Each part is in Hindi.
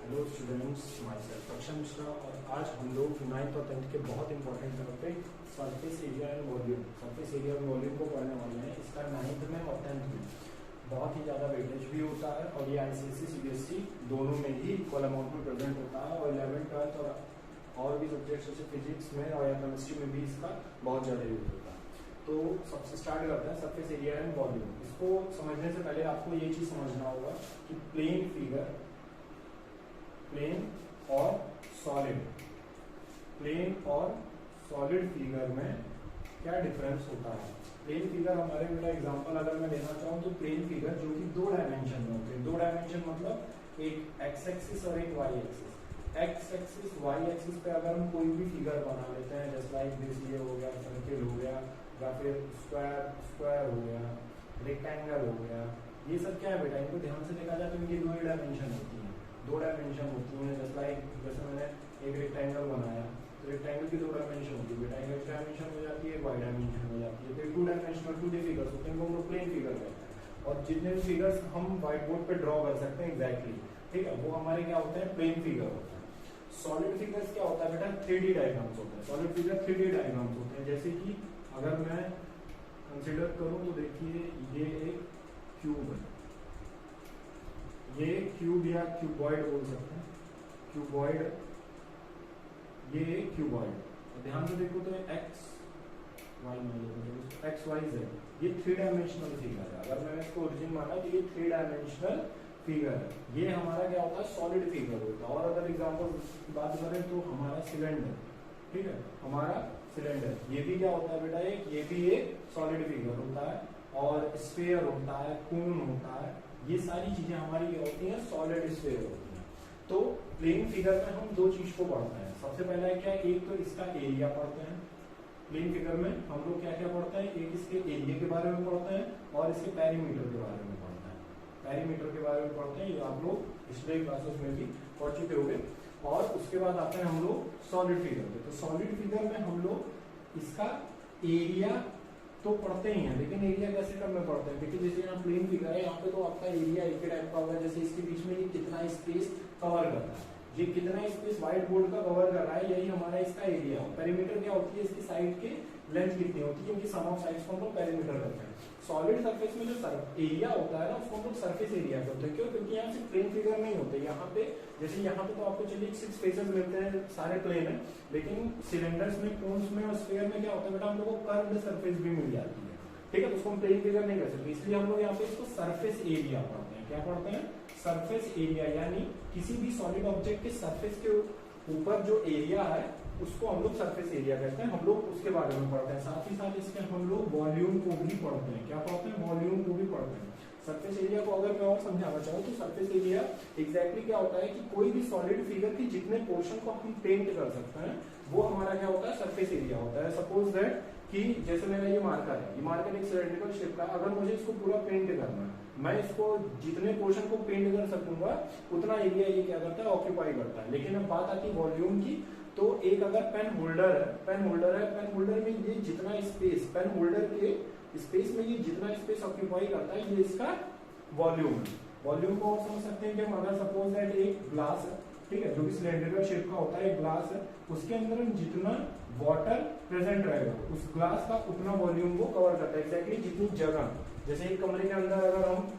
Hello students, my self Akshay Mishra. और आज हम लोग 9th और 10th के बहुत important topic surface area and volume, surface area और वॉल्यूम को पढ़ने वाले हैं। इसका 9th में और 10th में बहुत ही ज़्यादा वेटेज भी होता है और ये आईसीएसई सीबीएसई दोनों में ही इक्वल अमाउंट में प्रेजेंट होता है। और 11th 12th और भी सब्जेक्ट्स जैसे फिजिक्स में और या केमिस्ट्री में भी इसका बहुत ज़्यादा यूज होता है। तो सबसे स्टार्ट करते हैं सरफेस एरिया एंड वॉल्यूम। इसको समझने से पहले आपको ये चीज़ समझना होगा कि प्लेन फिगर, प्लेन और सॉलिड, प्लेन और सॉलिड फिगर में क्या डिफरेंस होता है। प्लेन फिगर हमारे बेटा एग्जांपल अगर मैं लेना चाहूँ तो प्लेन फिगर जो कि 2 डायमेंशन में होते हैं। 2 डायमेंशन मतलब एक एक्स एक्सिस और एक Y axis. X axis Y axis पे अगर हम कोई भी फिगर बना लेते हैं जैसे लाइक दिस, ये हो गया सर्किल हो गया या फिर स्क्वायर हो गया, रेक्टेंगल हो गया, ये सब क्या है बेटा, इनको ध्यान से देखा जाए तो इनकी 2 डायमेंशन होती है। 2 डायमेंशन होती है जैसे मैंने एक रेक्टेंगल बनाया तो रेक्टेंगल की 2 डायमेंशन होती है बेटा, एक डायमेंशन हो जाती है, वाई डायमेंशन हो जाती है। तो 2 डायमेंशनल 2D फिगर्स होते हैं, हम लोग प्लेन फिगर कहते हैं। और जितने भी फिगर्स हम व्हाइट बोर्ड पे ड्रॉ कर सकते हैं एग्जैक्टली, ठीक है, वो हमारे क्या होते हैं, प्लेन फिगर होते हैं। सॉलिड फिगर्स क्या होता है बेटा, 3D डायग्राम्स होते हैं। सॉलिड फिगर 3D डायग्राम्स होते हैं। जैसे कि अगर मैं कंसिडर करूं तो देखिए ये एक क्यूब है, ये क्यूब या क्यूबॉइड बोल सकते हैं, क्यूबॉइड, ये क्यूबॉइड। ध्यान से देखो तो एक्स वाई मान एक्स वाई जेड, ये 3 डायमेंशनल फिगर है। अगर मैंने इसको ओरिजिन माना तो ये 3 डायमेंशनल फिगर है। ये हमारा क्या होता है, सॉलिड फिगर होता है। और अगर एग्जांपल की बात करें तो हमारा सिलेंडर, ठीक है, हमारा सिलेंडर, ये भी क्या होता है बेटा, ये भी एक सॉलिड फिगर होता है। और स्फीयर होता है, कोन होता है, ये सारी चीजें हमारी क्या होती हैं, सॉलिड स्फीयर होती हैं। तो प्लेन फिगर में हम 2 चीज को पढ़ते हैं। सबसे पहला है क्या, एक तो इसका एरिया पढ़ते हैं। प्लेन फिगर में हम लोग क्या क्या पढ़ते हैं, एक इसके एरिया के बारे में पढ़ते हैं और इसके पेरीमीटर के बारे में पढ़ते हैं। पेरीमीटर के बारे में पढ़ते हैं, ये आप लोग पिछले क्लासेस में भी पढ़ चुके होंगे। और उसके बाद आते हैं हम लोग सॉलिड फिगर पे। तो सॉलिड फिगर में हम लोग इसका एरिया तो पढ़ते ही हैं, लेकिन एरिया कैसे टर्म में पढ़ते हैं। देखिए जैसे यहाँ प्लेन फिगर है, यहाँ पे तो आपका एरिया एक टाइप का होगा, जैसे इसके बीच में ये कितना स्पेस कवर कर रहा है, ये कितना स्पेस व्हाइट बोर्ड का कवर कर रहा है, यही हमारा इसका एरिया है। पेरीमीटर क्या होती है, इसकी साइड के लेंथ कितनी होती है, क्योंकि सम ऑफ साइड्स को हम लोग पेरीमीटर करते हैं। सॉलिड सरफेस में जो एरिया होता है ना, उसको हम लोग सरफेस एरिया कहते हैं। क्यों, क्योंकि यहाँ सिर्फ प्लेन फिगर नहीं होते, यहाँ पे जैसे यहाँ पे तो आपको चलिए 6 फेसेस मिलते हैं, सारे प्लेन है, लेकिन सिलेंडर्स में, कोन्स में और स्फीयर में क्या होता है बेटा, हम लोग को कर्व्ड सरफेस भी मिल जाती है, ठीक है। तो उसको हम प्लेन फिगर नहीं कर सकते, इसलिए हम लोग यहाँ पे इसको सरफेस एरिया पढ़ते हैं। क्या पढ़ते हैं, सरफेस एरिया, यानी किसी भी सॉलिड ऑब्जेक्ट के सरफेस के ऊपर जो एरिया है उसको हम लोग सरफेस एरिया कहते हैं। हम लोग उसके बारे में पढ़ते हैं। साथ ही साथ इसके हम लोग वॉल्यूम को भी पढ़ते हैं। क्या पढ़ते हैं, वॉल्यूम को भी पढ़ते हैं। सरफेस एरिया को अगर मैं और समझाना चाहूँ तो सरफेस एरिया एग्जैक्टली क्या होता है कि कोई भी सॉलिड फिगर की जितने पोर्शन को हम पेंट कर सकते हैं वो हमारा क्या होता है, सरफेस एरिया होता है। सपोज दैट कि जैसे मेरा ये मार्कर है, ये मार्कर एक सिलेंड्रिकल शेप का, अगर मुझे इसको पूरा पेंट करना है, मैं इसको जितने पोर्शन को पेंट कर सकूंगा उतना एरिया ये क्या करता है, ऑक्यूपाई करता है। लेकिन अब बात आती है वॉल्यूम की, तो एक अगर पेन होल्डर है, पेन होल्डर में ये जितना स्पेस, पेन होल्डर के स्पेस में ये जितना स्पेस ऑक्यूपाई करता है, ये इसका वॉल्यूम है। वॉल्यूम को आप समझ सकते हैं कि हम अगर सपोज दैट एक ग्लास है, ठीक है, जो कि सिलेंड्रिकल शेप का होता है, एक ग्लास है, उसके अंदर हम जितना वाटर प्रेजेंट रहेगा उस ग्लास का उतना वॉल्यूम वो कवर करता है। एग्जैक्टली जितनी जगह, जैसे एक कमरे के अंदर अगर हम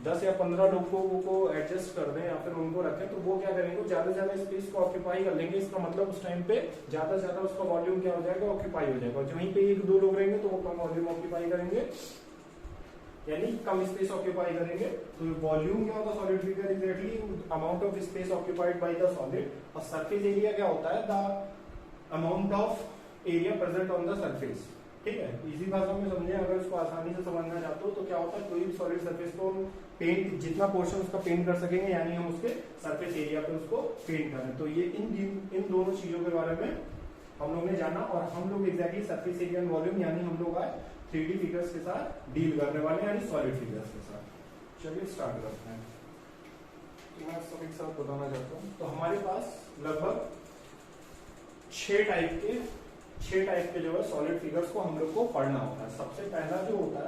10 या 15 लोगों को एडजस्ट कर दें या फिर उनको रखें, तो वो क्या करेंगे, ज्यादा से ज्यादा स्पेस को ऑक्यूपाई कर लेंगे। इसका मतलब उस टाइम पे ज्यादा से ज्यादा उसका वॉल्यूम क्या हो जाएगा, ऑक्यूपाई हो जाएगा। वहीं पे 1-2 लोग रहेंगे तो वो कम वॉल्यूम ऑक्यूपाई करेंगे, यानी कम स्पेस ऑक्यूपाई करेंगे। तो वॉल्यूम क्या होता है, solid figure exactly amount of space occupied by the solid. और सरफेस एरिया क्या होता है, the amount of area present on the surface, ठीक है। इसी भाषा में समझे, अगर इसको आसानी से समझना चाहते हो तो क्या होता है, कोई भी सॉलिड सरफेस को पेंट, जितना पोर्शन उसका पेंट कर सकेंगे, यानी हम उसके सरफेस एरिया पे उसको पेंट करें। तो ये इन दोनों चीजों के बारे में हम लोग ने जाना। और हम लोग exactly surface area and volume, यानी हम लोग आज 3D फिगर्स के साथ डील करने वाले हैं, यानी सॉलिड फिगर्स के साथ। चलिए स्टार्ट करते हैं। तो मैं सब एक साथ बताना चाहता हूँ। तो हमारे पास लगभग 6 टाइप के जो है सॉलिड फिगर्स को हम लोग को पढ़ना होता है। सबसे पहला जो होता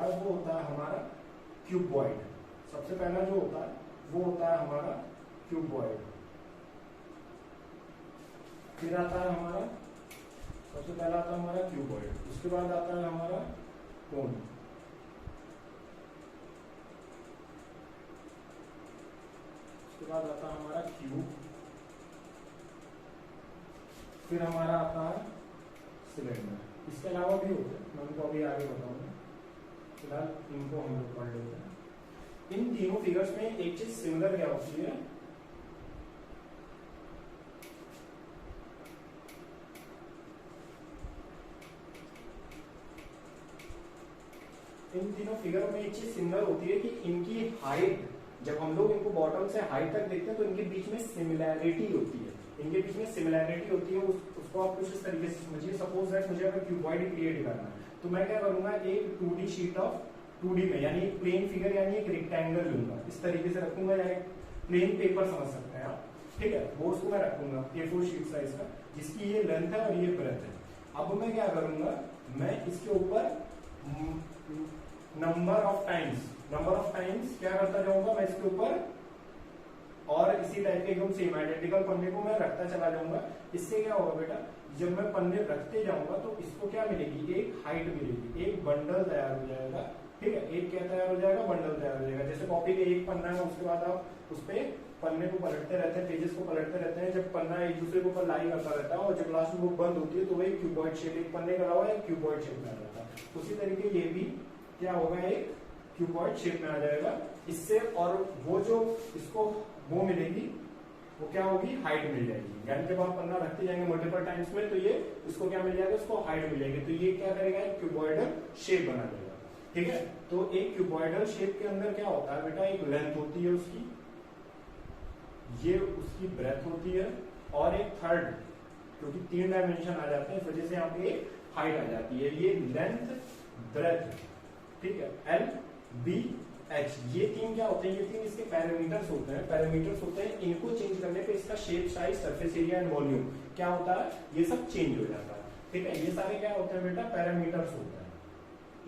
है वो होता है हमारा क्यूबॉइड। सबसे पहला जो होता है वो होता है हमारा क्यूबॉइड। फिर आता है हमारा, सबसे पहला आता है हमारा क्यूबॉइड, उसके बाद आता है हमारा कोन, उसके बाद आता है हमारा क्यूब, फिर हमारा आता है सिलेंडर। इसके अलावा भी होते हैं, मैं उनको अभी आगे बताऊंगा, फिलहाल इनको हम लोग पढ़ लेते हैं। इन तीनों फिगर्स में एक चीज सिमिलर क्या होती है, इन तीनों फिगर में एक चीज सिमिलर होती है कि इनकी हाइट, जब हम लोग इनको बॉटम से हाइट तक देखते हैं तो इनके बीच में सिमिलैरिटी होती है, इनके बीच में सिमिलैरिटी होती है। उसको आप कुछ इस तरीके से समझिए, सपोज दैट मुझे अगर क्यूबॉइड क्रिएट करना है तो मैं क्या करूंगा, एक 2D शीट ऑफ 2D में, यानी एक प्लेन फिगर यानी एक रेक्टेंगल लूंगा, इस तरीके से रखूंगा, या एक प्लेन पेपर समझ सकते हैं आप, ठीक है, वो उसको मैं रखूंगा A4 शीट साइज का, जिसकी ये लेंथ है और ये ब्रेथ है। अब मैं क्या करूंगा, मैं इसके ऊपर नंबर ऑफ टाइम्स क्या करता जाऊंगा, मैं इसके ऊपर और इसी टाइप के एकदम सेम आइडेंटिकल पन्ने को मैं रखता चला जाऊंगा। इससे क्या होगा बेटा, जब मैं पन्ने रखते जाऊंगा तो इसको क्या मिलेगी, एक हाइट मिलेगी, एक बंडल तैयार हो जाएगा, ठीक है, एक क्या तैयार हो जाएगा, बंडल तैयार हो जाएगा। जैसे कॉपी के एक पन्ना है, उसके बाद आप उस पे पन्ने को पलटते रहते हैं, पेजेस को पलटते रहते हैं, जब पन्ना एक दूसरे के ऊपर लाई करता रहता है और जब लास्ट में बुक बंद होती है तो वही क्यूबॉइड शेप, एक पन्ने का अलावा एक क्यूबॉइड शेप में आ जाता है। उसी तरीके ये भी क्या होगा, एक क्यूबॉइड शेप में आ जाएगा इससे, और वो जो इसको वो मिलेगी, वो क्या होगी, हाइट मिल जाएगी। यानी जब आप पन्ना रखते जाएंगे मल्टीपल टाइम्स में तो ये इसको क्या मिल जाएगा, इसको हाइट मिल जाएगी, तो ये क्या करेगा, एक क्यूबॉइडल शेप बना देगा, ठीक है। तो एक क्यूबॉइडल शेप के अंदर क्या होता है बेटा, एक लेंथ होती है उसकी, ये उसकी ब्रेथ होती है, और एक थर्ड, क्योंकि 3 डायमेंशन आ जाते हैं इस वजह से यहाँ पे हाइट आ जाती है, ये लेंथ ब्रेथ, ठीक है, L B H, ये 3 क्या होते हैं, ये 3 इसके पैरामीटर्स होते हैं, इनको चेंज करने पे इसका shape, size, surface area and volume क्या होता है, ये सब चेंज हो जाता है, ठीक है। ये सारे क्या होते हैं बेटा, पैरामीटर्स होते हैं,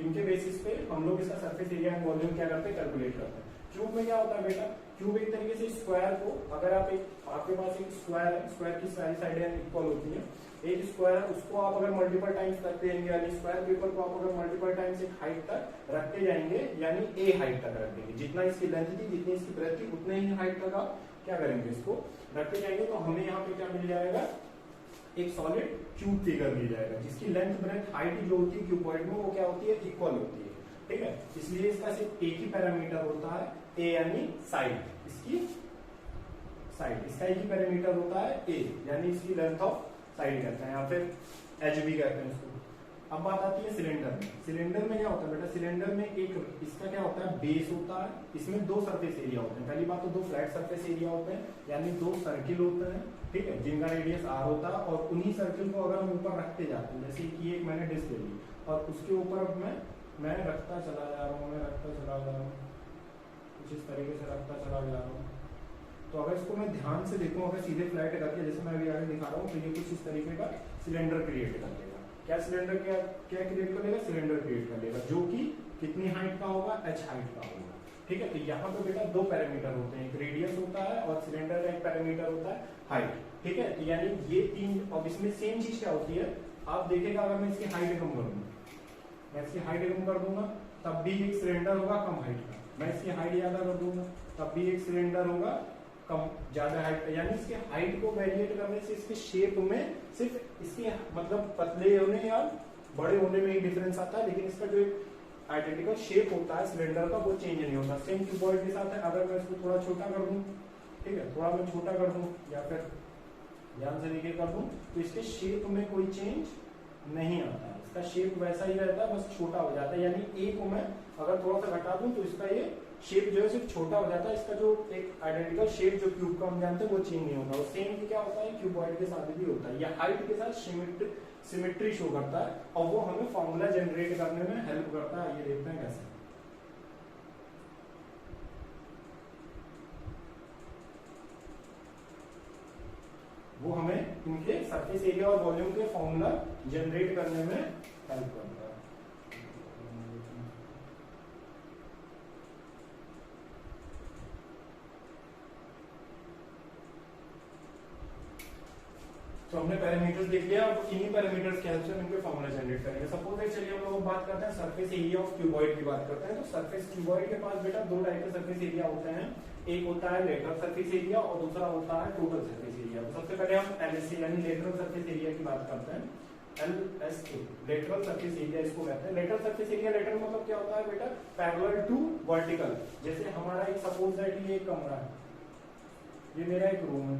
इनके बेसिस पे हम लोग इसका सरफेस एरिया एंड वॉल्यूम क्या करते हैं, कैलकुलेट करते हैं। क्यूब में क्या होता है बेटा, क्यूब एक तरीके से स्क्वायर को, अगर आपके पास एक स्क्वायर है, स्क्वायर की सारी साइडें इक्वल होती है, एक स्क्वायर है, उसको आप अगर मल्टीपल टाइम्स रखते जाएंगे, यानी स्क्वायर पेपर को आप अगर मल्टीपल टाइम्स एक हाइट तक रखते जाएंगे, यानी A हाइट तक रख देंगे, जितना इसकी लेंथ थी, जितनी इसकी ब्रेथ थी, उतने ही हाइट तक आप क्या करेंगे, इसको रखते जाएंगे, तो हमें यहाँ पे क्या मिल जाएगा, एक सॉलिड क्यूब फिगर मिल जाएगा, जिसकी लेंथ ब्रेथ हाइट जो होती है क्यूबॉइड में, वो क्या होती है, इक्वल होती है, ठीक है। इसलिए इसका सिर्फ एक ही पैरामीटर होता है, A यानी साइड, इसकी साइड, इसका एक ही पैरामीटर होता है A, यानी इसकी लेंथ ऑफ साइड कहते हैं, या फिर एच भी कहते हैं इसको। अब बात आती है सिलेंडर में। सिलेंडर में क्या होता है बेटा, सिलेंडर में एक इसका क्या होता है, बेस होता है, इसमें 2 सरफेस एरिया होते हैं। पहली बात तो 2 फ्लैट सरफेस एरिया होते हैं, यानी 2 सर्किल होते हैं, ठीक है, जिनका रेडियस r होता है, और उन्हीं सर्किल को अगर हम ऊपर रखते जाते हैं, जैसे कि एक मैंने डिस्क ले ली और उसके ऊपर अब मैं रखता चला जा रहा हूँ, कुछ इस तरीके से रखता चला जा रहा हूँ, तो अगर इसको मैं ध्यान से देखूं, अगर सीधे फ्लैट करके, जैसे मैं अभी आगे दिखा रहा हूँ, तो ये कुछ इस तरीके का सिलेंडर क्रिएट कर लेगा। क्या सिलेंडर क्या क्रिएट कर लेगा, सिलेंडर क्रिएट कर लेगा, जो कि कितनी हाइट का होगा, h हाइट का होगा, ठीक है। तो यहाँ पे बेटा 2 पैरामीटर होते हैं, एक रेडियस होता है और सिलेंडर का एक पैरामीटर होता है हाइट, ठीक है। तो यानी ये 3, और इसमें सेम चीज क्या होती है, आप देखेगा अगर मैं इसकी हाइट कम करूंगा, मैं इसकी हाइट कम कर दूंगा, तब भी एक सिलेंडर होगा कम हाइट का, मैं इसकी हाइट ज्यादा कर दूंगा, तब भी एक सिलेंडर होगा कम ज्यादा हाइट, यानी इसके हाइट को वेरिएट करने से इसके शेप में सिर्फ इसके मतलब पतले होने या बड़े होने में ही डिफरेंस आता है, लेकिन इसका जो एक आइडेंटिकल शेप होता है सिलेंडर का, वो चेंज नहीं होता। सेम क्यूबॉइड के साथ है, अगर मैं इसको थोड़ा छोटा कर दूं, ठीक है, थोड़ा मैं छोटा कर दूं या फिर ध्यान से देखिए कर दूं, तो इसके शेप में कोई चेंज नहीं आता है, इसका शेप वैसा ही रहता है, बस छोटा हो जाता है। यानी ए को मैं अगर थोड़ा सा घटा दूं तो इसका ये शेप जो है सिर्फ छोटा हो जाता है, इसका जो एक आइडेंटिकल शेप जो क्यूब का हम जानते हैं वो चेंज नहीं होता। और सेम ही क्या होता है क्यूबॉइड के साथ भी होता है, या हाइट के साथ सिमेट्री शो करता है, और वो हमें फॉर्मूला जनरेट करने में हेल्प करता है। ये देखते हैं कैसे। वो हमें इनके सरफेस एरिया और वॉल्यूम के फॉर्मूला जनरेट करने में हेल्प करता है। तो हमने पैरामीटर्स देख लिया, अब इन्हीं पैरामीटर्स के हेल्प से हम इनके फॉर्मूला जनरेट करेंगे। सपोज चलिए हम लोग बात करते हैं सरफेस एरिया ऑफ क्यूबॉइड की बात करते हैं। तो सरफेस क्यूबॉइड के पास बेटा दो टाइप के सरफेस एरिया होते हैं, एक होता है लेटरल सरफेस एरिया और दूसरा होता है टोटल सरफेस एरिया। तो सबसे पहले हम एलएसए यानी लेटरल सरफेस एरिया की बात करते हैं। एलएसए लेटरल सरफेस एरिया इसको कहते हैं। लेटरल सरफेस एरिया, लेटरल मतलब क्या होता है बेटा, पैरेलल टू वर्टिकल। जैसे हमारा एक सपोज दैट ये एक कमरा है, ये मेरा एक रूम है,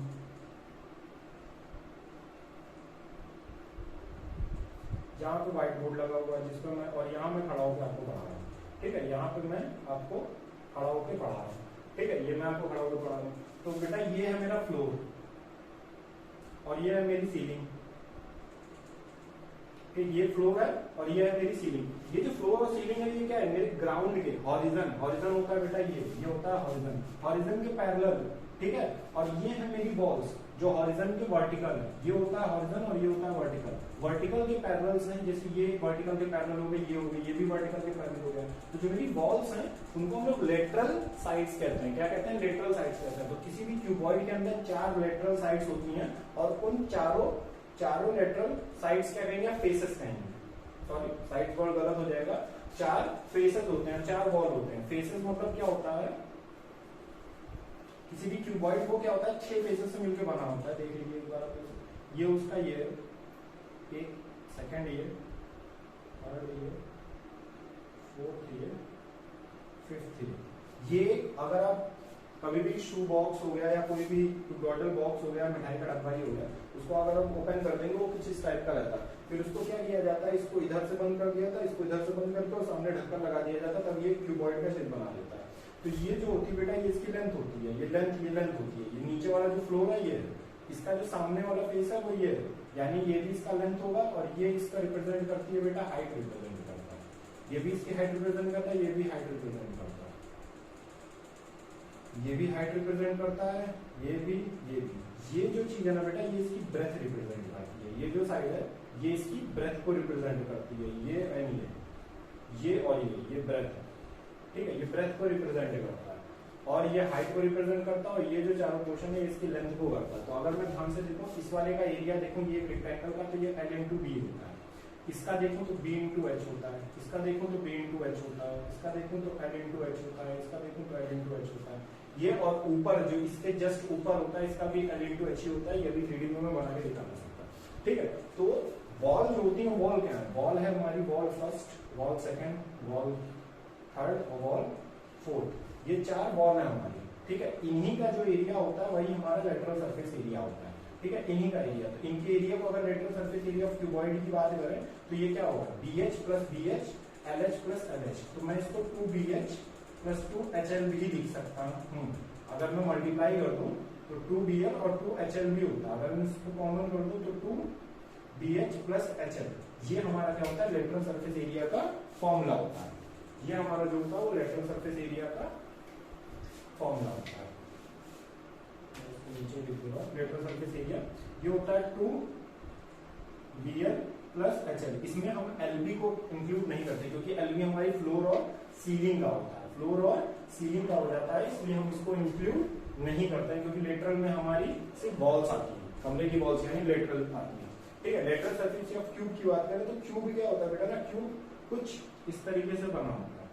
जहाँ पे व्हाइट बोर्ड लगा हुआ है जिसपे मैं, और यहाँ मैं खड़ा होकर आपको पढ़ा रहा हूँ, ठीक है, यहाँ पे मैं आपको खड़ा होकर पढ़ा रहा हूँ, ठीक है, ये मैं आपको खड़ा होकर पढ़ा रहा हूँ। तो बेटा ये है मेरा फ्लोर और ये है मेरी सीलिंग, ठीक, ये फ्लोर है और ये है मेरी सीलिंग। ये जो फ्लोर और सीलिंग है ये क्या है, मेरे ग्राउंड के हॉरिजन, हॉरिजन होता है बेटा ये होता है हॉरिजन, हॉरिजन के पैरेलल, ठीक है। और ये है मेरी वॉल्स जो हॉरिजन के वर्टिकल है, ये होता है हॉरिजन और ये होता है वर्टिकल। वर्टिकल के पैरेलल्स हैं, जैसे ये वर्टिकल के पैरेलल हो गए, ये हो गए, ये भी वर्टिकल के पैरेलल हो गए। तो जो मेरी वॉल्स हैं उनको हम लोग लेटरल साइड्स कहते हैं। क्या कहते हैं, लेटरल साइड्स कहते हैं। तो किसी भी क्यूबॉइड के अंदर 4 लेटरल साइड्स होती हैं और उन चारों लेटरल साइड्स क्या कहेंगे, फेसेस कहेंगे, सॉरी साइड वर्ड गलत हो जाएगा, 4 फेसेस होते हैं, 4 वॉल होते हैं। फेसेस मतलब क्या होता है, किसी भी क्यूबॉइड को क्या होता है 6 फेसेस से मिलकर बना होता है। देख लीजिए एक बार, ये उसका ये एक, सेकंड ये, थर्ड ये, फोर्थ ये, फिफ्थ ये अगर आप कभी भी शू बॉक्स हो गया या कोई भी बॉटल बॉक्स हो गया, मिठाई का डब्बा ही हो गया, उसको अगर हम ओपन कर देंगे वो कुछ इस टाइप का रहता है। फिर उसको क्या किया जाता है, इसको इधर से बंद कर दिया था, इसको इधर से बंद करके और सामने ढक्कन लगा दिया जाता, तब ये क्यूबॉइड का शेप बना देता है। तो ये जो होती है बेटा, ये इसकी लेंथ होती है, ये लेंथ होती है। ये नीचे वाला जो फ्लोर है ये, इसका जो सामने वाला फेस है वो ये है, यानी ये भी इसका लेंथ होगा और ये इसका रिप्रेजेंट करती है बेटा हाइट रिप्रेजेंट करता है। ये भी इसकी हाइट रिप्रेजेंट करता है, ये भी हाइट रिप्रेजेंट करता है, ये भी हाइट रिप्रेजेंट करता है, ये भी। ये जो चीज है ना बेटा, ये इसकी ब्रेथ रिप्रेजेंट करती है। ये जो साइड है ये इसकी ब्रेथ को रिप्रेजेंट करती है, ये एंड ये और ये ब्रेथ है, ठीक है, ये ब्रेथ को रिप्रेजेंट करता है और ये हाइट को रिप्रेजेंट करता है और ये जो चारों पोर्शन है इसकी लेंथ को करता है। तो अगर मैं ध्यान से देखूं इस वाले का एरिया देखूं, ये रेक्टेंगल का, तो ये L into B होता है। इसका देखूं तो B into H होता है, इसका देखूं तो B into H होता है, इसका देखूं तो L into H होता है, इसका देखूं तो L into H होता है। ये और ऊपर जो इसके जस्ट ऊपर होता है इसका भी L into H ही होता है। ये भी 3D में बना के दिखा सकता है, ठीक है। तो वॉल जो होती है, वॉल क्या है, वॉल है हमारी wall first, wall second, wall third और वॉल फोर्थ। ये 4 वॉल है हमारी, ठीक है। इन्हीं का जो एरिया होता है वही हमारा लेटरल सरफेस एरिया होता है, ठीक है, इन्हीं का एरिया। तो इनके एरिया को अगर lateral surface area of cuboid की बात करें तो ये क्या होगा, BH plus BH, LH plus LH। तो मैं इसको 2BH प्लस 2HL भी लिख सकता हूँ। अगर मैं मल्टीप्लाई कर दूं तो 2BL और 2HL भी होता है। अगर मैं इसको कॉमन कर दूं तो 2BH प्लस HL। ये हमारा क्या होता है, लेटरल सरफेस एरिया का फॉर्मूला होता है। ये हमारा जो होता है वो लेटरल सरफेस एरिया का फॉर्मूला होता है। नीचे लिख दूंगा, लेटरल सरफेस एरिया ये होता है 2BL प्लस HL। इसमें हम LB को इंक्लूड नहीं करते क्योंकि LB हमारी फ्लोर और सीलिंग का होता है, फ्लोर और सीलिंग का हो जाता है, इसलिए हम इसको इंक्लूड नहीं करते हैं क्योंकि लेटरल में हमारी सिर्फ वॉल्स आती है, कमरे की वॉल्स यानी लेटरल आती है, ठीक है। लेटरल सरफेस ऑफ क्यूब की बात करें तो क्यूब क्या होता है बेटा ना, क्यूब कुछ इस तरीके से बना होता है,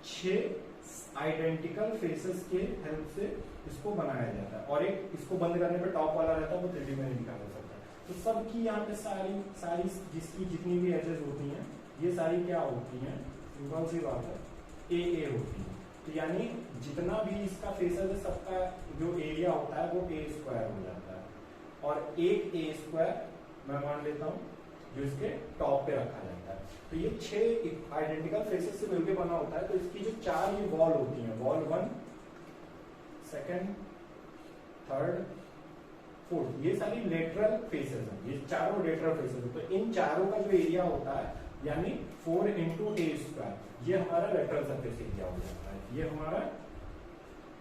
6 आइडेंटिकल फेसेस के हेल्प से इसको बनाया जाता है और एक इसको बंद करने पे टॉप वाला रहता है वो 3D में निकाला जा सकता है। तो सबकी यहाँ पे सारी जिसकी जितनी भी एजेस होती हैं ये सारी क्या होती हैं, सिंपल सी बात है, ए होती है। तो यानी जितना भी इसका फेसेस है सबका जो एरिया होता है वो A² हो जाता है और एक A² मैं मान लेता हूँ जो इसके टॉप पे रखा जाता है। तो ये 6 आइडेंटिकल फेसेस से मिलकर बना होता है। तो इसकी जो 4 ये वॉल होती हैं, वॉल 1, सेकंड, थर्ड, फोर्थ, ये सारी लेटरल फेसेस हैं, ये चारों लेटरल फेसेस हैं। तो इन चारों का जो एरिया होता है यानी 4 into A², ये हमारा लेटरल सरफेस एरिया हो जाता है, ये हमारा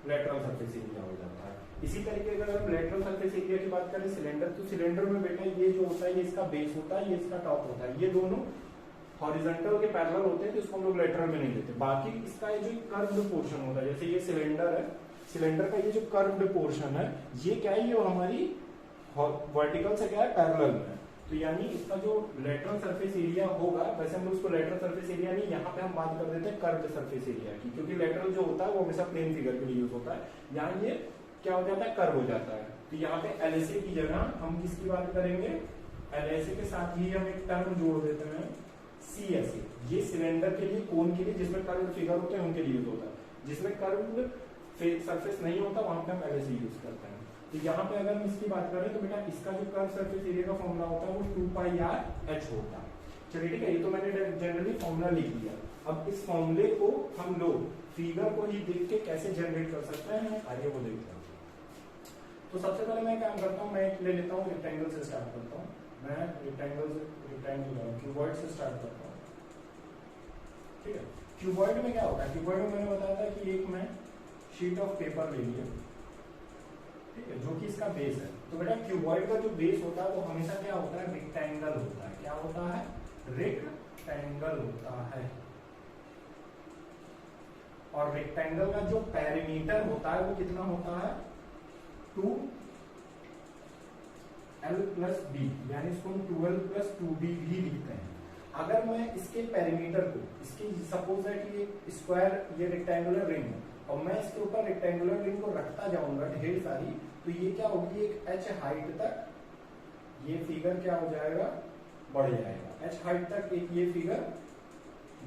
लेटरल सरफेस एरिया हो जाता है। इसी तरीके से अगर हम लेटरल सरफेस एरिया की बात करें सिलेंडर, तो सिलेंडर में बेटा ये जो होता है ये इसका बेस होता है, ये इसका टॉप होता है, ये दोनों हॉरिजॉन्टल के पैरेलल होते हैं तो इसको हम लोग लेटरल में नहीं लेते। बाकी इसका ये जो कर्व्ड पोर्शन होता है, जैसे ये सिलेंडर है, सिलेंडर का ये जो कर्व्ड पोर्शन है ये क्या है, ये हमारी वर्टिकल से क्या है, पैरेलल में। तो यानी इसका जो लेटरल सरफेस एरिया होगा, वैसे हम उसको लेटरल सरफेस एरिया नहीं, यहाँ पे हम बात कर देते हैं कर्व्ड सरफेस एरिया की, क्योंकि लेटरल जो होता है वो हमेशा प्लेन फिगर के लिए यूज होता है। यहाँ ये क्या हो जाता है, कर्व हो जाता है। तो यहाँ पे एलएसए की जगह हम किसकी बात करेंगे, एलएसए के साथ ही हम एक टर्म जोड़ देते हैं सीएसए। ये सिलेंडर के लिए, कोन के लिए जिसमें कर्व फिगर होते हैं उनके लिए यूज होता है। जिसमें कर्व सरफेस नहीं होता वहां पे हम एलएसए यूज करते हैं। तो यहाँ पे अगर हम इसकी बात करें तो बेटा इसका जो कर्व सरफेस एरिया का फॉर्मूला होता है वो 2πr/h होता है। चलिए ठीक है, ये तो मैंने जनरली फॉर्मूला लिख दिया। अब इस फॉर्मूले को हम लोग फिगर को ही देख के कैसे जनरेट कर सकते हैं, आइए वो देखते हैं। तो सबसे पहले मैं क्या करता हूँ, मैं ले लेता हूँ रेक्टेंगल से स्टार्ट करता हूँ। मैं रेक्टेंगल क्यूबॉइड से स्टार्ट करता हूँ। ठीक है, क्यूबॉइड में क्या होता है, क्यूबॉइड में मैंने बताया था कि एक मैं शीट ऑफ पेपर ले लिया, ठीक है, जो कि इसका बेस है। तो बेटा क्यूबॉइड का जो बेस होता है वो हमेशा क्या होता है, रेक्टेंगल होता है। क्या होता है, रेक्टेंगल होता है। और रेक्टेंगल का जो पेरीमीटर होता है वो कितना होता है, 2l+b, यानी इसको हम 2l+2b भी लिखते हैं। अगर मैं इसके पेरीमीटर को, इसकी सपोज है कि स्क्वायर, ये रेक्टेंगुलर रिंग है, और मैं इसके ऊपर रेक्टेंगुलर रिंग को रखता जाऊंगा ढेर सारी, तो ये क्या होगी, एक h हाइट तक ये फिगर क्या हो जाएगा, बढ़ जाएगा। h हाइट तक एक ये फिगर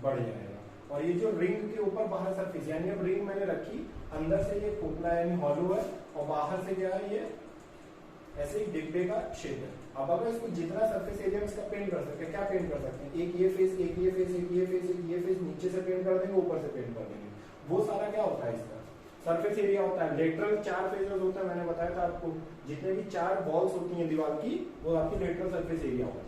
बढ़ जाएगा। और ये जो रिंग के ऊपर बाहर सरफेस, यानी अब रिंग मैंने रखी, अंदर से ये खोखला यानी हॉलो है, और बाहर से क्या है, ये ऐसे ही डिब्बे का शेप है। अब अगर इसको जितना सरफेस एरिया में इसका पेंट कर सकते हैं, क्या पेंट कर सकते हैं, एक ये फेस, एक ये फेस, एक ये फेस, एक ये फेस, नीचे से पेंट कर देंगे, ऊपर से पेंट कर देंगे। वो सारा क्या होता है, इसका सरफेस एरिया होता है। लेटरल 4 फेजेस होता है, मैंने बताया था आपको, जितने भी 4 वॉल्स होती हैं दीवार की, वो आपकी लेटरल सरफेस एरिया होती है।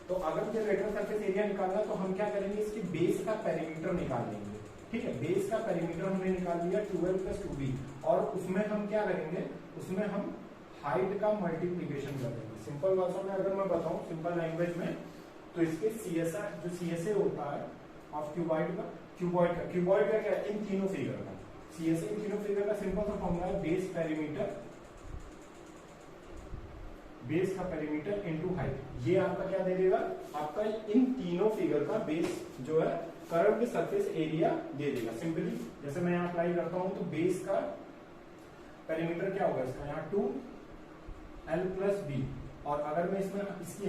तो अगर मुझे लेटरल सरफेस एरिया निकालना है तो हम क्या करेंगे, इसकी बेस का पेरीमीटर निकाल लेंगे। ठीक है, बेस का पेरीमीटर हमने निकाल लिया 2l+2b, और उसमें हम क्या करेंगे, उसमें हम हाइट का मल्टीप्लीकेशन कर देंगे। सिंपल भाषा में अगर मैं बताऊं, सिंपल लैंग्वेज में, तो इसके सीएसए, जो सीएसए होता है ऑफ क्यूबॉइड का, क्यूबॉइड का क्या, इन तीनों फिगर का सीएसए, इन तीनों फिगर का सिंपल सा फॉर्मूला है, बेस पेरीमीटर, बेस का पेरीमीटर इनटू हाइट। ये आपका क्या दे देगा, आपका इन तीनों फिगर का बेस जो है कर्व्ड सरफेस एरिया दे देगा। सिंपली जैसे मैं यहाँ अप्लाई करता हूं, तो बेस का पेरीमीटर क्या होगा इसका, यहाँ 2l+b, और अगर मैं इसमें इसकी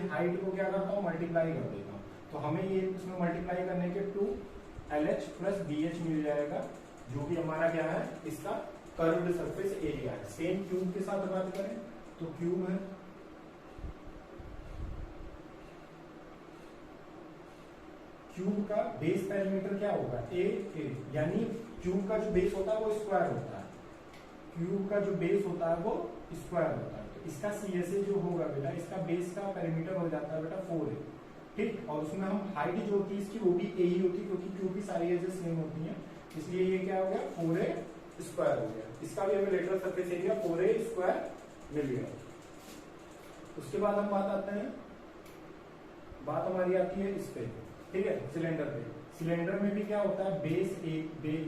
हाइट को क्या करता हूँ, मल्टीप्लाई कर देता हूँ, तो हमें ये इसमें मल्टीप्लाई करने के 2lh+bh मिल जाएगा, जो कि हमारा क्या है, इसका कर्व्ड सरफेस एरिया है। सेम क्यूब के साथ बात करें तो क्यूब है, क्यूब का बेस पेरीमीटर क्या होगा, a, यानी क्यूब का जो बेस होता है वो स्क्वायर होता है, क्यूब का जो बेस होता है वो स्क्वायर होता है। तो इसका सीएसए जो होगा बेटा, इसका बेस का पेरीमीटर हो जाता है बेटा 4 है। ठीक, और उसमें हम हाइट जो होती है इसकी, वो भी a ही होती है, क्योंकि क्यूब की सारी एजेस सेम होती हैं, इसलिए ये क्या हो गया, 4a² हो गया। इसका भी हमें लेटरल सरफेस एरिया 4a² मिल गया। उसके बाद हम बात हमारी आती है इस पे, ठीक है, सिलेंडर पे। सिलेंडर में भी क्या होता है, बेस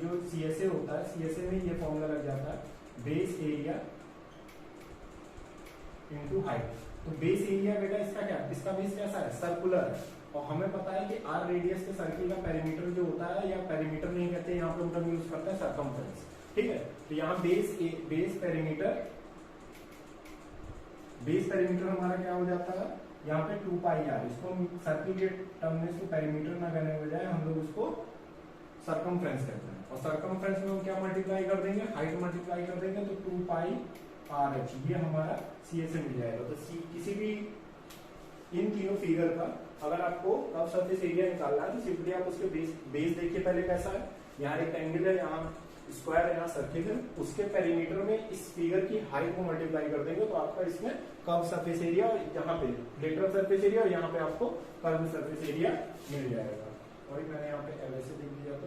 जो सीएसए होता है, सीएसए में ये फॉर्मूला लग जाता है, बेस एरिया इनटू हाइट। तो बेस एरिया बेटा इसका क्या, इसका बेस कैसा है, सर्कुलर है, और हमें पता है कि r रेडियस के सर्किल का पेरीमीटर जो होता है, या पेरीमीटर नहीं कहते, यहाँ पे हम यूज करते हैं सर्कमफ्रेंस। ठीक है, तो यहाँ बेस पेरीमीटर हमारा क्या हो जाता है, यहाँ पे 2πr, इसको हम सर्किल के टर्म में इसको पेरीमीटर ना कहने के बजाय हम लोग उसको सर्कमफ्रेंस कहते हैं। और सर्कमफ्रेंस में हम क्या मल्टीप्लाई कर देंगे, हाइट मल्टीप्लाई कर देंगे, तो 2πrh, ये हमारा सीएसए मिल जाएगा। तो किसी भी इन तीनों फिगर का अगर आपको कर्व सरफेस एरिया निकालना है, तो सिंपली आप उसके बेस देखिए पहले कैसा है, यहाँ रेक्टेंगल है, यहाँ स्क्वायर है, यहाँ सर्किल है, उसके पेरीमीटर में इस फिगर की हाइट को मल्टीप्लाई कर देंगे, तो आपका इसमें कर्व सरफेस एरिया, और यहाँ पे लेटरल सरफेस एरिया, और यहाँ पे आपको कर्व सरफेस एरिया मिल जाएगा। और मैंने यहाँ पे ऐसे लिख दिया था,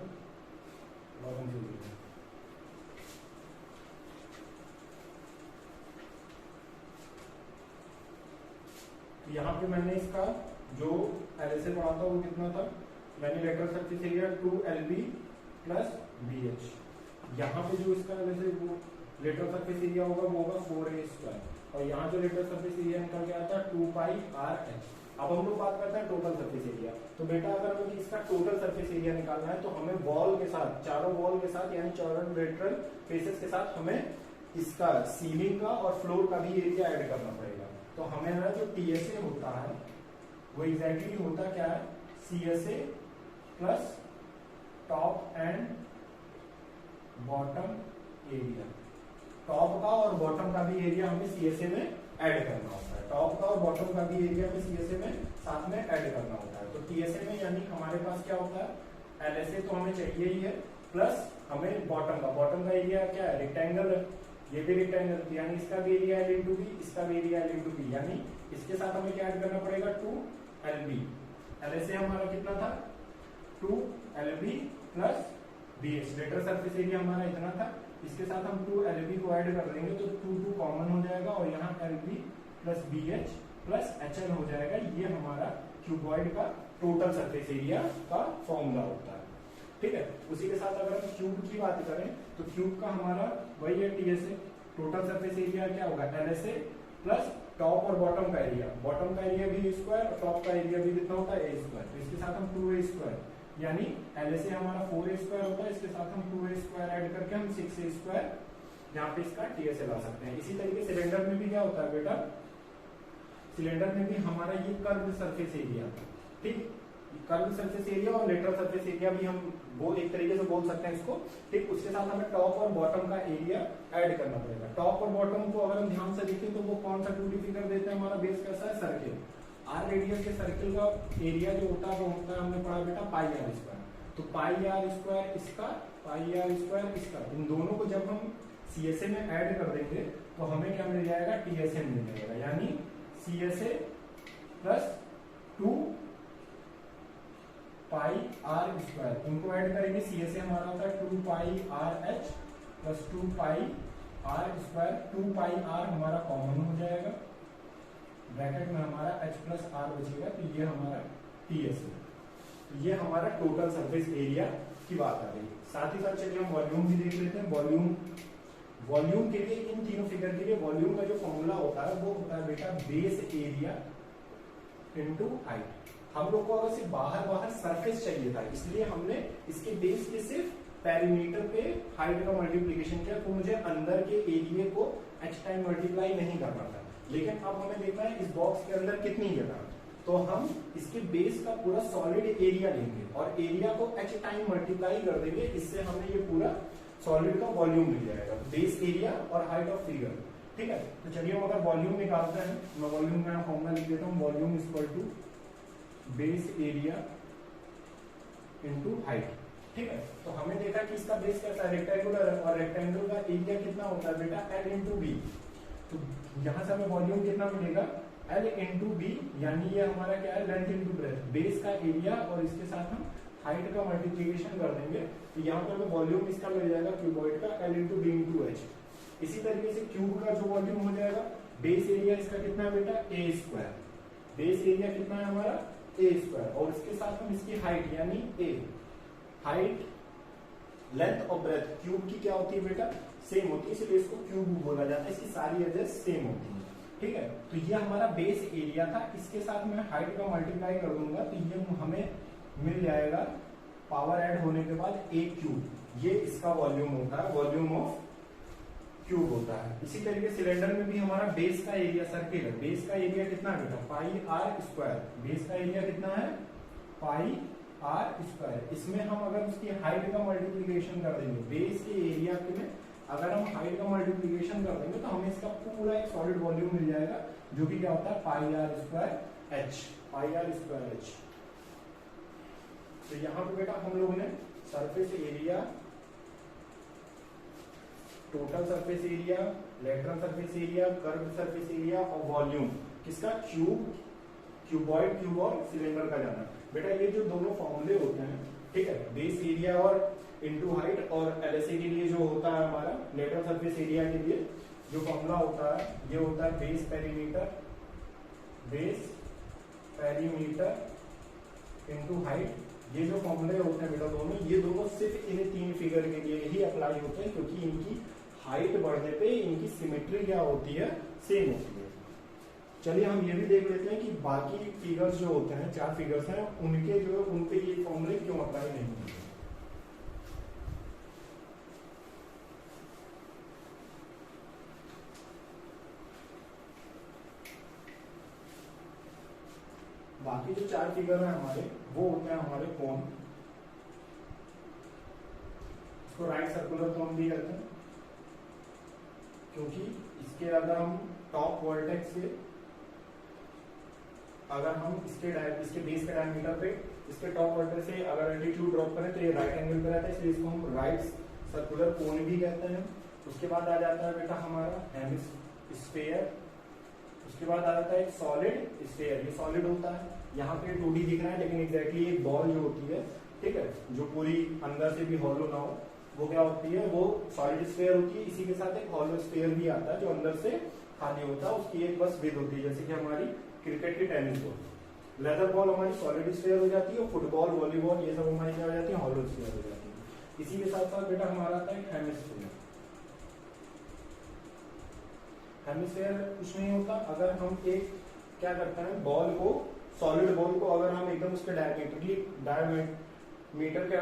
तो यहाँ पे मैंने इसका जो एलएसए पढ़ा था वो कितना था, यानी लेटरल सरफेस एरिया 2lb+bh। यहाँ पे जो इसका एलएसए वो लेटरल सरफेस एरिया होगा वो होगा 4a²। और यहाँ जो लेटरल सरफेस एरिया निकल के आता है 2 पाई आर एच। अब हम लोग बात करते हैं टोटल सरफेस एरिया। तो बेटा अगर हमें इसका टोटल सरफेस एरिया निकालना है तो हमें वॉल के साथ, चारों वॉल के साथ यानी चारों लेटरल फेसेस के साथ हमें इसका सीलिंग का और फ्लोर का भी एरिया ऐड करना पड़ेगा। तो हमें ना जो टीएसए होता है वो एग्जैक्टली होता क्या है, CSA plus top and bottom area. Top का और बॉटम का भी एरिया हमें सीएसए में ऐड करना होता है। टॉप का और बॉटम का भी एरिया में सीएसए में साथ में ऐड करना होता है। तो टीएसए में यानी हमारे पास क्या होता है, एलएसए तो हमें चाहिए ही है, प्लस हमें बॉटम का एरिया क्या है, रेक्टेंगल है, ये भी रेक्टेंगल, यानी इसका भी एरिया एल इंटू बी, इसका भी एरिया एल इंटू बी, यानी इसके साथ हमें क्या ऐड करना पड़ेगा 2LB। एलएसए हमारा कितना था 2LB plus BH। Lateral surface area हमारा इतना था, इसके साथ हम 2LB को ऐड कर देंगे तो 2 कॉमन हो जाएगा और यहाँ LB plus BH plus HL हो जाएगा। ये हमारा क्यूबॉइड का टोटल सरफेस एरिया का फॉर्मूला होता है। ठीक है, उसी के साथ अगर हम क्यूब की बात करें तो क्यूब का हमारा वही है टीएसए। टोटल सरफेस एरिया क्या होगा, एलएसए प्लस टॉप और बॉटम का एरिया। बॉटम का एरिया भी स्क्वायर और टॉप का एरिया भी कितना होता है ए स्क्वायर। तो इसके साथ हम 2a स्क्वायर, यानी एलएसए हमारा 4a स्क्वायर होता है, इसके साथ हम 2a स्क्वायर ऐड करके हम 6a स्क्वायर यहाँ पे इसका टीएसए ला सकते हैं। इसी तरीके सिलेंडर में भी क्या होता है बेटा, सिलेंडर में भी हमारा ये कर्व सरफेस एरिया, ठीक, कर्व सरफेस एरिया और लेटरल सरफेस एरिया भी हम वो एक तरीके से बोल सकते हैं इसको। ठीक, उसके साथ हमें टॉप और बॉटम का एरिया ऐड करना पड़ेगा। टॉप और बॉटम को अगर हम ध्यान से देखें तो वो कौन सा 2D फिगर देते हैं, हमारा बेस कैसा है, सर्किल। आर रेडियस के सर्किल का एरिया जो होता है वो होता है, हमने पढ़ा बेटा पाई आर स्क्वायर। तो पाई आर स्क्वायर इसका, पाई आर स्क्वायर इसका, इन दोनों को जब हम सीएसए में ऐड कर देंगे तो हमें क्या मिल जाएगा, टीएसए मिल जाएगा, यानी CSA plus 2 pi r square. इनको ऐड करेंगे, सीएसए हमारा होता है 2 pi r h plus 2 pi r square. 2 pi r हमारा कॉमन हो जाएगा, ब्रैकेट में हमारा एच प्लस आर बचेगा, तो ये हमारा टीएसए। ये हमारा टोटल सरफेस एरिया की बात आ रही है। साथ ही साथ चलिए हम वॉल्यूम भी देख लेते हैं। वॉल्यूम के लिए, इन तीनों फिगर के लिए वॉल्यूम का जो फॉर्मूला होता है वो होता है बेटा बेस एरिया इनटू हाइट। हम लोग को अगर सिर्फ बाहर सरफेस चाहिए था, इसलिए हमने इसके बेस के सिर्फ पेरीमीटर पे हाइट का मल्टीप्लिकेशन किया, तो मुझे अंदर के एरिया को h टाइम मल्टीप्लाई नहीं करना था। लेकिन अब हमें देखना है इस बॉक्स के अंदर कितनी जगह, तो हम इसके बेस का पूरा सॉलिड एरिया लेंगे और एरिया को h टाइम मल्टीप्लाई कर देंगे, इससे हमें ये पूरा सॉलिड का वॉल्यूम मिल जाएगा, बेस एरिया और हाइट ऑफ फिगर। ठीक है, तो चलिए हम अगर वॉल्यूम निकालते हैं, मैं वॉल्यूम का फॉर्मूला लिख देता हूँ, volume equal to base area into height. ठीक है, तो हमें देखा कि इसका बेस कैसा है, रेक्टेंगुलर है, और रेक्टेंगल का एरिया कितना होता है बेटा, L इंटू बी। तो यहाँ से हमें वॉल्यूम कितना मिलेगा, L इंटू बी, यानी ये हमारा क्या है, लेंथ इंटू ब्रेथ, बेस का एरिया और इसके साथ हम हाइट का मल्टीप्लिकेशन कर देंगे, तो यहाँ पर हमें वॉल्यूम इसका मिल जाएगा क्यूबॉइड का L into B into H. इसी तरीके से क्यूब का जो वॉल्यूम हो जाएगा, बेस एरिया इसका कितना है बेटा, ए स्क्वायर। बेस एरिया कितना है हमारा, ए स्क्वायर, और इसके साथ हम इसकी हाइट यानी ए, हाइट लेंथ और ब्रेथ क्यूब की क्या होती है बेटा, सेम होती है, इसलिए इसको क्यूब बोला जाता है, इसकी सारी एजेस सेम होती है। ठीक है, तो ये हमारा बेस एरिया था, इसके साथ मैं हाइट का मल्टीप्लाई कर दूंगा तो ये हमें मिल जाएगा पावर ऐड होने के बाद ए क्यूब। ये इसका वॉल्यूम होता है, वॉल्यूम ऑफ क्यूब होता है। इसी तरीके सिलेंडर में भी हमारा बेस का एरिया, सर्किल है, बेस का एरिया कितना है बेटा, पाई आर स्क्वायर। बेस का एरिया कितना है, पाई आर स्क्वायर। इसमें हम अगर उसकी हाइट का मल्टीप्लिकेशन कर देंगे, बेस के एरिया में अगर हम हाइट का मल्टीप्लिकेशन कर देंगे तो हमें इसका पूरा एक सॉलिड वॉल्यूम मिल जाएगा, जो कि क्या होता है, pi r square h, pi r square h. तो यहाँ पे बेटा हम लोगों ने surface area, total surface area, lateral surface area, curve surface area और वॉल्यूम किसका, क्यूब, क्यूबॉइड, क्यूब और सिलेंडर का जाना। बेटा ये जो दोनों फॉर्मूले होते हैं, ठीक है, बेस एरिया और इनटू हाइट, और एलएसए के लिए जो होता है हमारा लेटरल सरफेस एरिया के लिए जो फॉर्मूला होता है, ये होता है base perimeter, base perimeter into height. ये जो फॉर्मूले होते हैं बेटा दोनों, ये दोनों सिर्फ इन तीन फिगर के लिए ही अप्लाई होते हैं, क्योंकि इनकी हाइट बढ़ने पे इनकी सिमेट्री क्या होती है, सेम होती है। चलिए हम ये भी देख लेते हैं कि बाकी फिगर्स जो होते हैं, 4 फिगर्स हैं, उनके जो है उन पे ये फॉर्मूले क्यों अप्लाई नहीं होते। बाकी जो 4 फिगर है हमारे, वो होते हैं हमारे कोण। इसको राइट सर्कुलर कोण भी कहते हैं, क्योंकि इसके अगर हम टॉप वर्टेक्स से अगर हम इसके बेस के डायमीटर पे इसके टॉप वर्टेक्स से अगर एल्टीट्यूड ड्रॉप करें तो ये राइट एंगल पे रहता है, इसलिए इसको हम राइट सर्कुलर कोण भी कहते हैं। उसके बाद आ जाता है बेटा हमारा हेमिस्फीयर। उसके बाद आ जाता है एक सॉलिड स्फीयर। ये सॉलिड होता है, यहाँ पे 2D दिख रहा है लेकिन एग्जैक्टली एक बॉल जो होती है, ठीक है, जो पूरी अंदर से भी हॉलो ना हो, वो क्या होती है, वो सॉलिड स्फीयर होती है। इसी के साथ एक हॉलो स्फीयर भी आता है जो अंदर से खाली होता है, उसकी एक बस विड्थ होती है, जैसे कि हमारी क्रिकेट की टेनिस बॉल। लेदर बॉल हमारी सॉलिड स्फीयर हो जाती है, फुटबॉल, वॉलीबॉल ये सब हमारी क्या हो जाती है, हॉलो स्फीयर हो जाती है। इसी के साथ साथ बेटा हमारा आता है हेमिस्फीयर। हेमिस्फीयर कुछ नहीं होता, अगर हम एक क्या करते हैं, बॉल को, सॉलिड बॉल को अगर हम एकदम उसके डायमीटर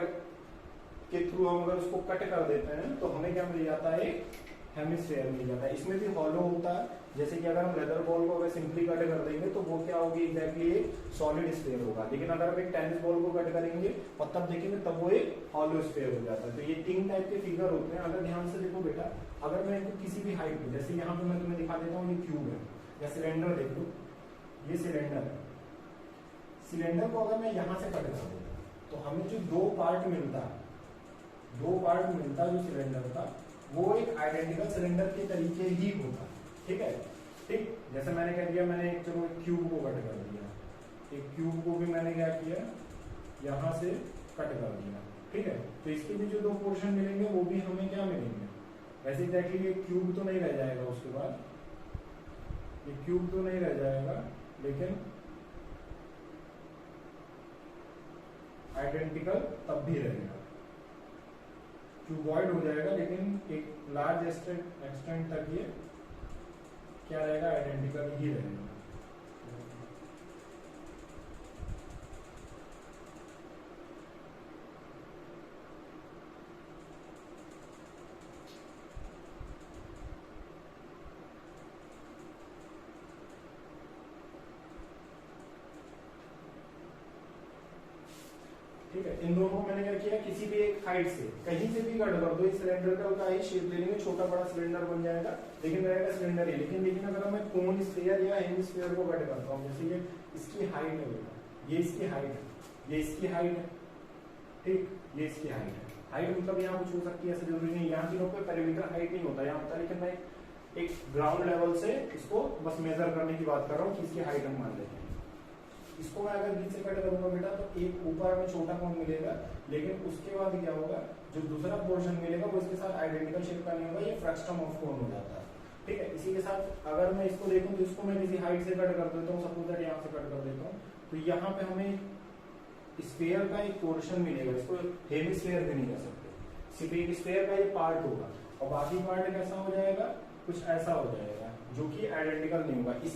के थ्रू हम अगर उसको कट कर देते हैं तो हमें क्या मिल जाता है, हेमिस्फीयर मिल जाता है। इसमें भी हॉलो होता है, जैसे कि अगर हम लेदर बॉल को अगर सिंपली कट कर देंगे तो वो क्या होगी, एग्जैक्टली एक सॉलिड स्फीयर होगा। लेकिन अगर हम एक टेनिस बॉल को कट करेंगे और तब देखेंगे तब वो एक हॉलो स्फीयर हो जाता है। तो ये 3 टाइप के फिगर होते हैं। अगर ध्यान से देखो बेटा, अगर मैं इनको किसी भी हाइट पे, जैसे यहाँ पे मैं तुम्हें दिखा देता हूँ, ये क्यूब है या सिलेंडर, देखो ये सिलेंडर है। सिलेंडर को अगर मैं यहाँ से कट कर देता तो हमें जो 2 पार्ट मिलता है, 2 पार्ट मिलता है जो सिलेंडर का, वो एक आइडेंटिकल सिलेंडर के तरीके ही होता है, ठीक है। ठीक, जैसे मैंने कह दिया, मैंने चलो एक क्यूब को कट कर दिया, एक क्यूब को भी मैंने क्या किया, यहाँ से कट कर दिया, ठीक है। तो इसके भी जो 2 पोर्शन मिलेंगे वो भी हमें क्या मिलेंगे, वैसे एग्जैक्टली ये क्यूब तो नहीं रह जाएगा, उसके बाद ये क्यूब तो नहीं रह जाएगा, लेकिन आइडेंटिकल तब भी रहेगा, क्यूबॉइड हो जाएगा, लेकिन एक लार्ज एक्सटेंट तक ये क्या रहेगा, आइडेंटिकल ही रहेगा। ठीक है, इन दोनों को मैंने क्या किया, किसी भी एक हाइट से कहीं से भी कट कर दो, इस सिलेंडर का ही शेप ले लेंगे, छोटा बड़ा सिलेंडर बन जाएगा, लेकिन रहेगा सिलेंडर ही। लेकिन अगर मैं कोन स्फीयर या हेमिस्फीयर को कट करता हूँ, जैसे ये इसकी हाइट है बेटा, ये इसकी हाइट है, ये इसकी हाइट है, ठीक, ये इसकी हाइट है। हाइट मतलब यहाँ कुछ हो सकती है, ऐसा जरूरी नहीं, यहाँ तीनों पे पेरीमीटर हाइट नहीं होता यहाँ होता, लेकिन मैं एक ग्राउंड लेवल से इसको बस मेजर करने की बात कर रहा हूँ कि इसकी हाइट हम मान लेते हैं। इसको मैं अगर बीच से कट करूंगा बेटा तो एक ऊपर हमें छोटा कोण मिलेगा, लेकिन उसके बाद क्या होगा, जो दूसरा पोर्शन मिलेगा वो इसके साथ आइडेंटिकल शेप का नहीं होगा, ये फ्रस्टम ऑफ कोण हो जाता है, ठीक है। इसी के साथ अगर मैं इसको देखूं तो इसको मैं किसी हाइट से कट कर देता हूँ, सपोज दैट यहाँ से कट कर देता हूँ, तो यहाँ पे हमें स्फीयर का एक पोर्शन मिलेगा, इसको हेमिस्फीयर भी नहीं कह सकते, सिर्फ एक स्फीयर का ये पार्ट होगा और बाकी पार्ट कैसा हो जाएगा, कुछ ऐसा हो जाएगा जो कि आइडेंटिकल नहीं होगा। इसी